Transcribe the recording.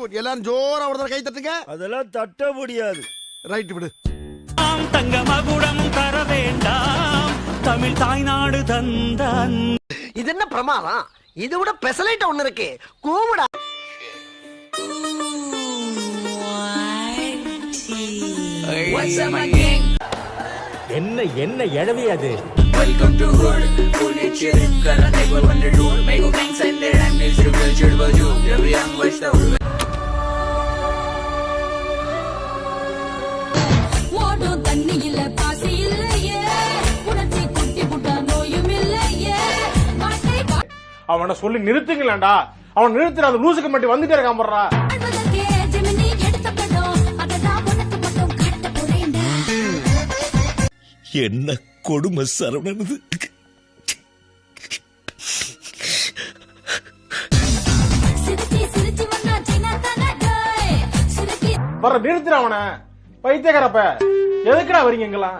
Good. எல்லாரும் ஜோரா ஒரு கை தட்டுங்க. அதெல்லாம் தட்ட முடியாது. ரைட் விடு. தங்க மகுடம் தர வேண்டாம் தமிழ் தாய்நாடு தந்த. இது என்ன பிரமாதம்? இது விட பெசலைட் ஒண்ணு இருக்கு. கூவுடா. என்ன என்ன எழவி அது? Welcome to Hood, fully chill, color never wonder do. Make a gang send their and makes you real chill about you. Every young wish the hood. வாடோ தண்ணி இல்ல பாசி இல்லையே, உனச்சி குட்டி புட்டா நோயும் இல்லையே. அவனை சொல்லி நிறுத்துங்களேன்டா. அவன் நிறுத்துற அந்த லூசுக்கு மட்டும் வந்துட்டே இருக்கான் போடுறா. அன்பதற்கே ஜெமினி எடுத்த படம், அததான் உனக்கு மட்டும் கட்ட போறேன்டா. என்ன கொடுமை சரவணனது. சிரிச்சி சிரிச்சி வந்தா சீனா தானே டேய். சிரிச்சி வர நிறுத்துற அவனை. பைத்தியக்காரப்ப எதுக்குடா வரீங்க எங்கெல்லாம்?